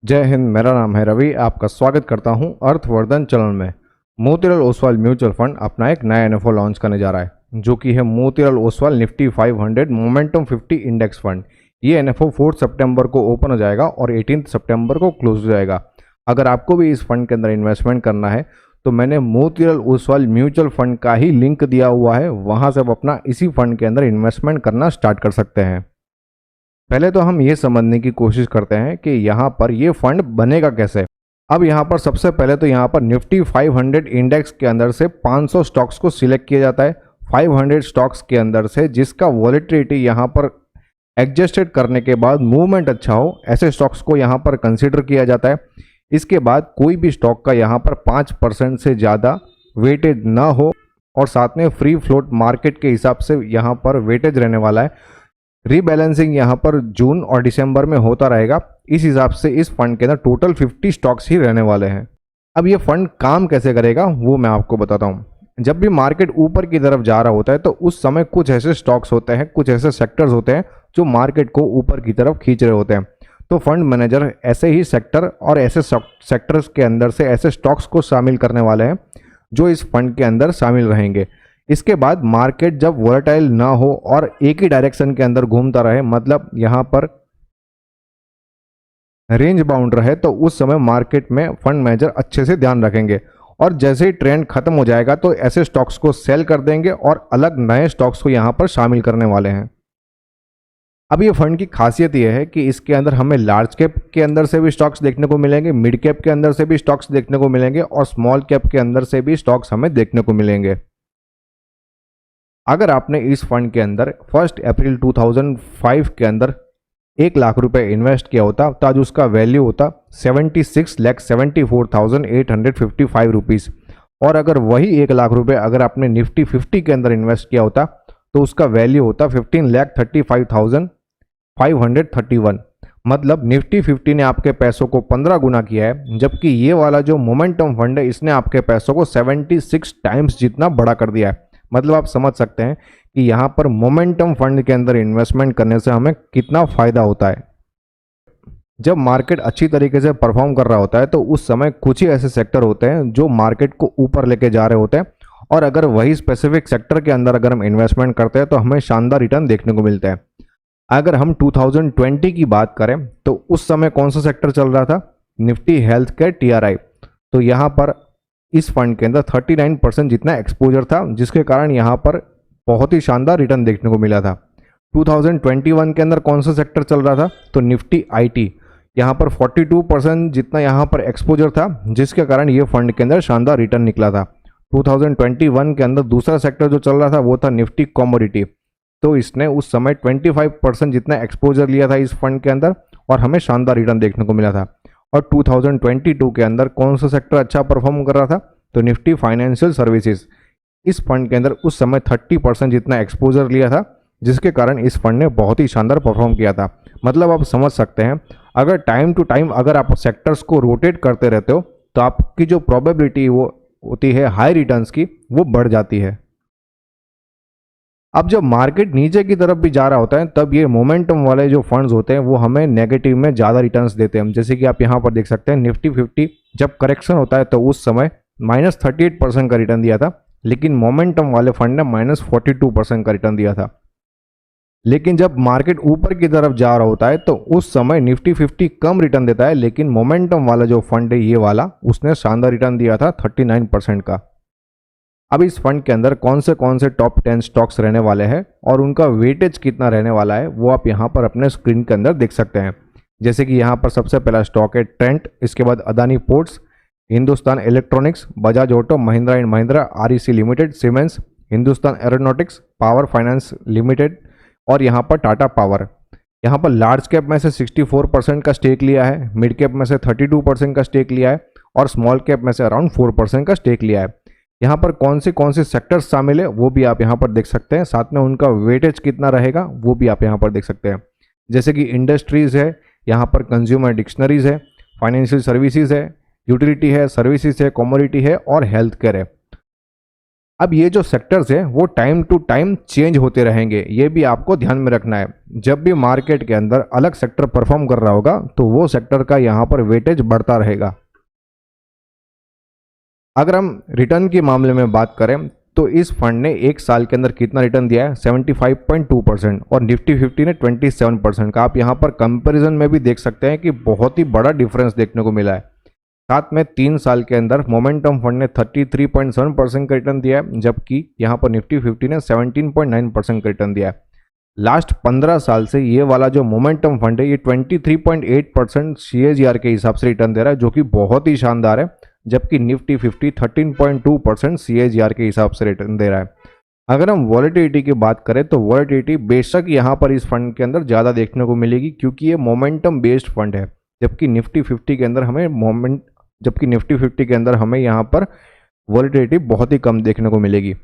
जय हिंद। मेरा नाम है रवि। आपका स्वागत करता हूं अर्थवर्धन चैनल में। मोतीलाल ओसवाल म्यूचुअल फंड अपना एक नया एनएफओ लॉन्च करने जा रहा है, जो कि है Motilal Oswal Nifty 500 momentum 50 index fund. ये एनएफओ 4 सितंबर को ओपन हो जाएगा और 18 सितंबर को क्लोज हो जाएगा। अगर आपको भी इस फंड के अंदर इन्वेस्टमेंट करना है तो मैंने मोतीलाल ओसवाल म्यूचुअल फंड का ही लिंक दिया हुआ है, वहाँ से आप अपना इसी फंड के अंदर इन्वेस्टमेंट करना स्टार्ट कर सकते हैं। पहले तो हम ये समझने की कोशिश करते हैं कि यहाँ पर ये फंड बनेगा कैसे। अब यहाँ पर सबसे पहले तो यहाँ पर निफ्टी 500 इंडेक्स के अंदर से 500 स्टॉक्स को सिलेक्ट किया जाता है। 500 स्टॉक्स के अंदर से जिसका वॉलेटिलिटी यहाँ पर एडजस्टेड करने के बाद मूवमेंट अच्छा हो, ऐसे स्टॉक्स को यहाँ पर कंसिडर किया जाता है। इसके बाद कोई भी स्टॉक का यहाँ पर 5% से ज़्यादा वेटेज ना हो और साथ में फ्री फ्लोट मार्केट के हिसाब से यहाँ पर वेटेज रहने वाला है। रीबैलेंसिंग यहाँ पर जून और दिसंबर में होता रहेगा। इस हिसाब से इस फंड के अंदर टोटल 50 स्टॉक्स ही रहने वाले हैं। अब ये फंड काम कैसे करेगा वो मैं आपको बताता हूँ। जब भी मार्केट ऊपर की तरफ जा रहा होता है तो उस समय कुछ ऐसे स्टॉक्स होते हैं, कुछ ऐसे सेक्टर्स होते हैं जो मार्केट को ऊपर की तरफ खींच रहे होते हैं। तो फंड मैनेजर ऐसे ही सेक्टर और ऐसे सेक्टर्स के अंदर से ऐसे स्टॉक्स को शामिल करने वाले हैं जो इस फंड के अंदर शामिल रहेंगे। इसके बाद मार्केट जब वोलेटाइल ना हो और एक ही डायरेक्शन के अंदर घूमता रहे, मतलब यहाँ पर रेंज बाउंड रहे, तो उस समय मार्केट में फंड मैनेजर अच्छे से ध्यान रखेंगे और जैसे ही ट्रेंड खत्म हो जाएगा तो ऐसे स्टॉक्स को सेल कर देंगे और अलग नए स्टॉक्स को यहाँ पर शामिल करने वाले हैं। अब ये फंड की खासियत यह है कि इसके अंदर हमें लार्ज कैप के अंदर से भी स्टॉक्स देखने को मिलेंगे, मिड कैप के अंदर से भी स्टॉक्स देखने को मिलेंगे और स्मॉल कैप के अंदर से भी स्टॉक्स हमें देखने को मिलेंगे। अगर आपने इस फंड के अंदर 1 अप्रैल 2005 के अंदर 1 लाख रुपए इन्वेस्ट किया होता तो आज उसका वैल्यू होता 76,74,855 रुपीज़। और अगर वही 1 लाख रुपए अगर आपने निफ्टी 50 के अंदर इन्वेस्ट किया होता तो उसका वैल्यू होता 15,35,531। मतलब निफ्टी 50 ने आपके पैसों को 15 गुना किया है, जबकि ये वाला जो मोमेंटम फंड है इसने आपके पैसों को 76 टाइम्स जितना बड़ा कर दिया है। मतलब आप समझ सकते हैं कि यहाँ पर मोमेंटम फंड के अंदर इन्वेस्टमेंट करने से हमें कितना फ़ायदा होता है। जब मार्केट अच्छी तरीके से परफॉर्म कर रहा होता है तो उस समय कुछ ही ऐसे सेक्टर होते हैं जो मार्केट को ऊपर लेके जा रहे होते हैं और अगर वही स्पेसिफिक सेक्टर के अंदर अगर हम इन्वेस्टमेंट करते हैं तो हमें शानदार रिटर्न देखने को मिलता है। अगर हम 2020 की बात करें तो उस समय कौन सा सेक्टर चल रहा था? Nifty health care TRI। तो यहाँ पर इस फंड के अंदर 39% जितना एक्सपोजर था, जिसके कारण यहाँ पर बहुत ही शानदार रिटर्न देखने को मिला था। 2021 के अंदर कौन सा सेक्टर चल रहा था? तो निफ्टी IT। यहाँ पर 42% जितना यहाँ पर एक्सपोजर था, जिसके कारण ये फंड के अंदर शानदार रिटर्न निकला था। 2021 के अंदर दूसरा सेक्टर जो चल रहा था वो था निफ्टी कमोडिटी। तो इसने उस समय 25% जितना एक्सपोजर लिया था इस फंड के अंदर और हमें शानदार रिटर्न देखने को मिला था। और 2022 के अंदर कौन सा सेक्टर अच्छा परफॉर्म कर रहा था? तो निफ्टी फाइनेंशियल सर्विसेज। इस फंड के अंदर उस समय 30% जितना एक्सपोजर लिया था, जिसके कारण इस फंड ने बहुत ही शानदार परफॉर्म किया था। मतलब आप समझ सकते हैं, अगर टाइम टू टाइम अगर आप सेक्टर्स को रोटेट करते रहते हो तो आपकी जो प्रोबेबिलिटी वो होती है हाई रिटर्न्स की, वो बढ़ जाती है। अब जब मार्केट नीचे की तरफ भी जा रहा होता है तब ये मोमेंटम वाले जो फंड्स होते हैं वो हमें नेगेटिव में ज़्यादा रिटर्न्स देते हैं। जैसे कि आप यहाँ पर देख सकते हैं निफ्टी 50 जब करेक्शन होता है तो उस समय -38% का रिटर्न दिया था, लेकिन मोमेंटम वाले फंड ने -42% का रिटर्न दिया था। लेकिन जब मार्केट ऊपर की तरफ जा रहा होता है तो उस समय निफ्टी 50 कम रिटर्न देता है, लेकिन मोमेंटम वाला जो फंड है ये वाला, उसने शानदार रिटर्न दिया था 39% का। अब इस फंड के अंदर कौन से टॉप 10 स्टॉक्स रहने वाले हैं और उनका वेटेज कितना रहने वाला है वो आप यहाँ पर अपने स्क्रीन के अंदर देख सकते हैं। जैसे कि यहाँ पर सबसे पहला स्टॉक है ट्रेंट, इसके बाद Adani ports, Hindustan electronics, Bajaj auto, Mahindra and Mahindra, REC limited, siemens, Hindustan aeronautics, power finance limited और यहाँ पर टाटा पावर। यहाँ पर लार्ज कैप में से 64% का स्टेक लिया है, मिड कैप में से 32% का स्टेक लिया है और स्मॉल कैप में से अराउंड 4% का स्टेक लिया है। यहाँ पर कौन से सेक्टर्स शामिल है वो भी आप यहाँ पर देख सकते हैं, साथ में उनका वेटेज कितना रहेगा वो भी आप यहाँ पर देख सकते हैं। जैसे कि इंडस्ट्रीज़ है, यहाँ पर कंज्यूमर डिक्शनरीज़ है, फाइनेंशियल सर्विसेज है, यूटिलिटी है, सर्विसेज है, कमोडिटी है और हेल्थ केयर है। अब ये जो सेक्टर्स है वो टाइम टू टाइम चेंज होते रहेंगे, ये भी आपको ध्यान में रखना है। जब भी मार्केट के अंदर अलग सेक्टर परफॉर्म कर रहा होगा तो वो सेक्टर का यहाँ पर वेटेज बढ़ता रहेगा। अगर हम रिटर्न के मामले में बात करें तो इस फंड ने एक साल के अंदर कितना रिटर्न दिया है, 75.2%, और निफ्टी 50 ने 27% का। आप यहाँ पर कंपैरिजन में भी देख सकते हैं कि बहुत ही बड़ा डिफरेंस देखने को मिला है। साथ में 3 साल के अंदर मोमेंटम फंड ने 33.7% का रिटर्न दिया है, जबकि यहाँ पर निफ्टी 50 ने 17.9% का रिटर्न दिया है। लास्ट 15 साल से ये वाला जो मोमेंटम फंड है ये 23.8% CAGR के हिसाब से रिटर्न दे रहा है, जो कि बहुत ही शानदार है। जबकि निफ्टी 50 13.2% CAGR के हिसाब से रिटर्न दे रहा है। अगर हम वॉलेटिलिटी की बात करें तो वॉलेटिलिटी बेशक यहाँ पर इस फंड के अंदर ज़्यादा देखने को मिलेगी, क्योंकि ये मोमेंटम बेस्ड फंड है। जबकि निफ्टी 50 के अंदर हमें यहाँ पर वॉलेटिलिटी बहुत ही कम देखने को मिलेगी।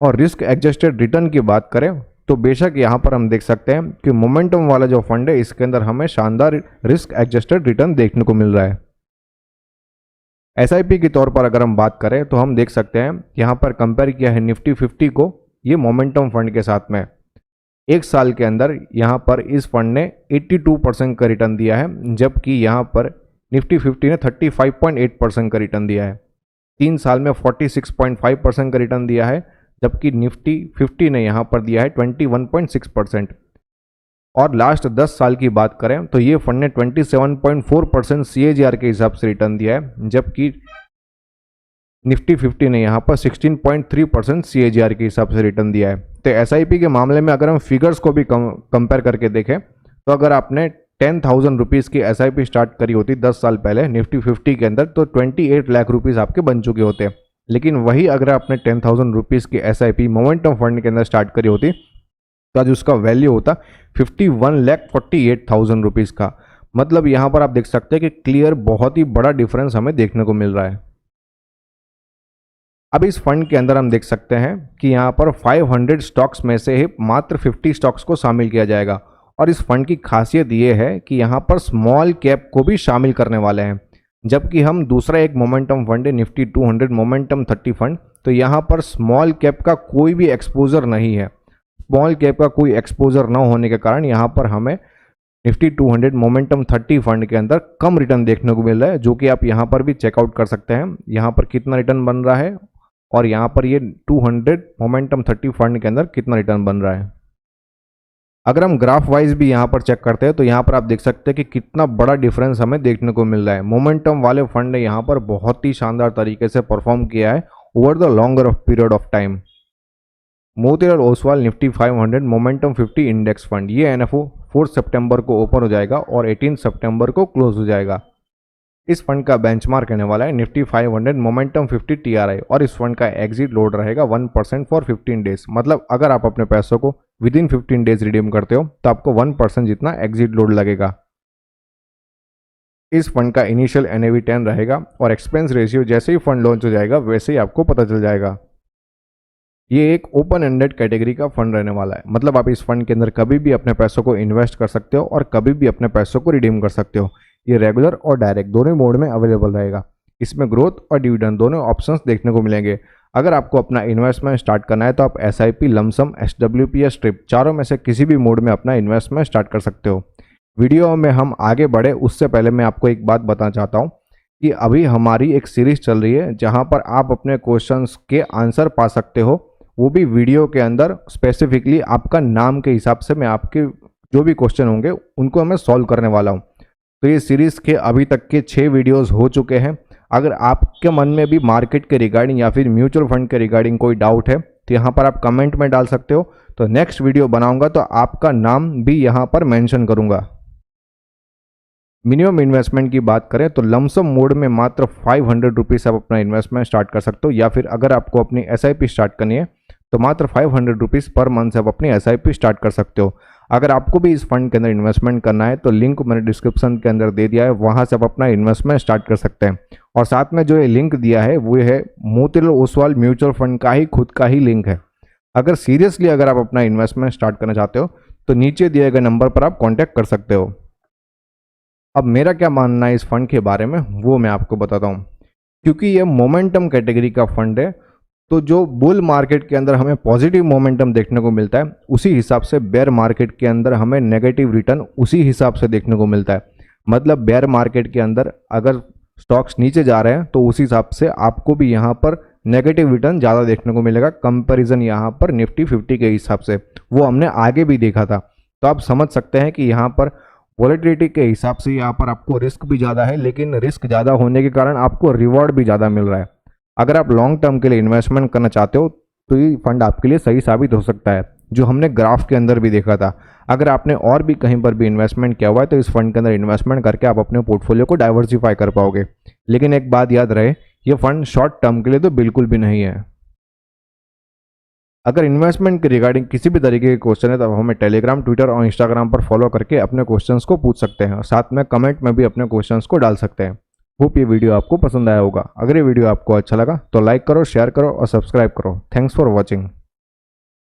और रिस्क एडजस्टेड रिटर्न की बात करें तो बेशक यहाँ पर हम देख सकते हैं कि मोमेंटम वाला जो फंड है इसके अंदर हमें शानदार रिस्क एडजस्टेड रिटर्न देखने को मिल रहा है। SIP के तौर पर अगर हम बात करें तो हम देख सकते हैं यहाँ पर कंपेयर किया है निफ्टी 50 को ये मोमेंटम फंड के साथ में। एक साल के अंदर यहाँ पर इस फंड ने 82% का रिटर्न दिया है, जबकि यहाँ पर निफ्टी 50 ने 35.8% का रिटर्न दिया है। 3 साल में 46.5% का रिटर्न दिया है, जबकि निफ्टी 50 ने यहाँ पर दिया है 21.6%। और लास्ट 10 साल की बात करें तो ये फंड ने 27.4% CAGR के हिसाब से रिटर्न दिया है, जबकि निफ्टी 50 ने यहाँ पर 16.3% CAGR के हिसाब से रिटर्न दिया है। तो SIP के मामले में अगर हम फिगर्स को भी कंपेयर करके देखें तो अगर आपने 10,000 रुपीज़ की SIP स्टार्ट करी होती 10 साल पहले निफ्टी 50 के अंदर तो 28 लाख रुपीज़ आपके बन चुके होते। लेकिन वही अगर आपने 10,000 रुपीज़ की SIP मोमेंटम फंड के अंदर स्टार्ट करी होती तो आज उसका वैल्यू होता 51,48,000 रुपीज़ का। मतलब यहाँ पर आप देख सकते हैं कि क्लियर बहुत ही बड़ा डिफरेंस हमें देखने को मिल रहा है। अब इस फंड के अंदर हम देख सकते हैं कि यहाँ पर 500 स्टॉक्स में से ही मात्र 50 स्टॉक्स को शामिल किया जाएगा। और इस फंड की खासियत ये है कि यहाँ पर स्मॉल कैप को भी शामिल करने वाले हैं, जबकि हम दूसरा एक मोमेंटम फंड है निफ्टी 200 मोमेंटम 30 फंड, तो यहाँ पर स्मॉल कैप का कोई भी एक्सपोजर नहीं है। स्मॉल कैप का कोई एक्सपोजर ना होने के कारण यहाँ पर हमें निफ्टी 200 मोमेंटम 30 फंड के अंदर कम रिटर्न देखने को मिल रहा है, जो कि आप यहाँ पर भी चेकआउट कर सकते हैं। यहाँ पर कितना रिटर्न बन रहा है और यहाँ पर ये 200 मोमेंटम 30 फंड के अंदर कितना रिटर्न बन रहा है। अगर हम ग्राफ वाइज भी यहाँ पर चेक करते हैं तो यहाँ पर आप देख सकते हैं कि कितना बड़ा डिफरेंस हमें देखने को मिल रहा है। मोमेंटम वाले फंड ने यहाँ पर बहुत ही शानदार तरीके से परफॉर्म किया है over the longer period of time. Motilal Oswal Nifty 500 momentum 50 index fund, ये NFO 4 सितंबर को ओपन हो जाएगा और 18 सितंबर को क्लोज हो जाएगा। इस फंड का बेंचमार्क रहने वाला है निफ्टी 500 मोमेंटम 50 TRI और इस फंड का एग्जिट लोड रहेगा 1% फॉर 15 डेज। मतलब अगर आप अपने पैसों को विद इन 15 डेज रिडीम करते हो तो आपको 1% जितना एग्जिट लोड लगेगा। इस फंड का इनिशियल NAV 10 रहेगा और एक्सपेंस रेशियो जैसे ही फंड लॉन्च हो जाएगा वैसे ही आपको पता चल जाएगा। ये एक ओपन एंडेड कैटेगरी का फंड रहने वाला है, मतलब आप इस फंड के अंदर कभी भी अपने पैसों को इन्वेस्ट कर सकते हो और कभी भी अपने पैसों को रिडीम कर सकते हो। ये रेगुलर और डायरेक्ट दोनों मोड में अवेलेबल रहेगा। इसमें ग्रोथ और डिविडेंड दोनों ऑप्शंस देखने को मिलेंगे। अगर आपको अपना इन्वेस्टमेंट स्टार्ट करना है तो आप SIP, लमसम, SWP या स्ट्रिप चारों में से किसी भी मोड में अपना इन्वेस्टमेंट स्टार्ट कर सकते हो। वीडियो में हम आगे बढ़े उससे पहले मैं आपको एक बात बताना चाहता हूँ कि अभी हमारी एक सीरीज चल रही है जहाँ पर आप अपने क्वेश्चंस के आंसर पा सकते हो, वो भी वीडियो के अंदर। स्पेसिफिकली आपका नाम के हिसाब से मैं आपके जो भी क्वेश्चन होंगे उनको मैं सॉल्व करने वाला हूँ। तो ये सीरीज़ के अभी तक के 6 वीडियोस हो चुके हैं। अगर आपके मन में भी मार्केट के रिगार्डिंग या फिर म्यूचुअल फंड के रिगार्डिंग कोई डाउट है तो यहाँ पर आप कमेंट में डाल सकते हो। तो नेक्स्ट वीडियो बनाऊंगा तो आपका नाम भी यहाँ पर मेंशन करूँगा। मिनिमम इन्वेस्टमेंट की बात करें तो लमसम मोड में मात्र 500 रुपीज़ आप अपना इन्वेस्टमेंट स्टार्ट कर सकते हो, या फिर अगर आपको अपनी SIP स्टार्ट करनी है तो मात्र 500 रुपीज़ पर मंथ से आप अपनी SIP स्टार्ट कर सकते हो। अगर आपको भी इस फंड के अंदर इन्वेस्टमेंट करना है तो लिंक मैंने डिस्क्रिप्शन के अंदर दे दिया है, वहाँ से आप अपना इन्वेस्टमेंट स्टार्ट कर सकते हैं। और साथ में जो ये लिंक दिया है वो है मोतीलाल ओसवाल म्यूचुअल फंड का ही खुद का ही लिंक है। अगर सीरियसली अगर आप अपना इन्वेस्टमेंट स्टार्ट करना चाहते हो तो नीचे दिए गए नंबर पर आप कॉन्टैक्ट कर सकते हो। अब मेरा क्या मानना है इस फंड के बारे में वो मैं आपको बताता हूँ। क्योंकि ये मोमेंटम कैटेगरी का फंड है तो जो बुल मार्केट के अंदर हमें पॉजिटिव मोमेंटम देखने को मिलता है, उसी हिसाब से बेयर मार्केट के अंदर हमें नेगेटिव रिटर्न उसी हिसाब से देखने को मिलता है। मतलब बेयर मार्केट के अंदर अगर स्टॉक्स नीचे जा रहे हैं तो उसी हिसाब से आपको भी यहाँ पर नेगेटिव रिटर्न ज़्यादा देखने को मिलेगा कंपैरिजन यहाँ पर निफ्टी 50 के हिसाब से। वो हमने आगे भी देखा था। तो आप समझ सकते हैं कि यहाँ पर वॉलेटिलिटी के हिसाब से यहाँ पर आपको रिस्क भी ज़्यादा है, लेकिन रिस्क ज़्यादा होने के कारण आपको रिवॉर्ड भी ज़्यादा मिल रहा है। अगर आप लॉन्ग टर्म के लिए इन्वेस्टमेंट करना चाहते हो तो ये फंड आपके लिए सही साबित हो सकता है, जो हमने ग्राफ के अंदर भी देखा था। अगर आपने और भी कहीं पर भी इन्वेस्टमेंट किया हुआ है तो इस फंड के अंदर इन्वेस्टमेंट करके आप अपने पोर्टफोलियो को डाइवर्सिफाई कर पाओगे। लेकिन एक बात याद रहे, ये फंड शॉर्ट टर्म के लिए तो बिल्कुल भी नहीं है। अगर इन्वेस्टमेंट के रिगार्डिंग किसी भी तरीके के क्वेश्चन है तो हमें टेलीग्राम, ट्विटर और इंस्टाग्राम पर फॉलो करके अपने क्वेश्चंस को पूछ सकते हैं और साथ में कमेंट में भी अपने क्वेश्चंस को डाल सकते हैं। होप ये वीडियो आपको पसंद आया होगा। अगर ये वीडियो आपको अच्छा लगा तो लाइक करो, शेयर करो और सब्सक्राइब करो। Thanks for watching.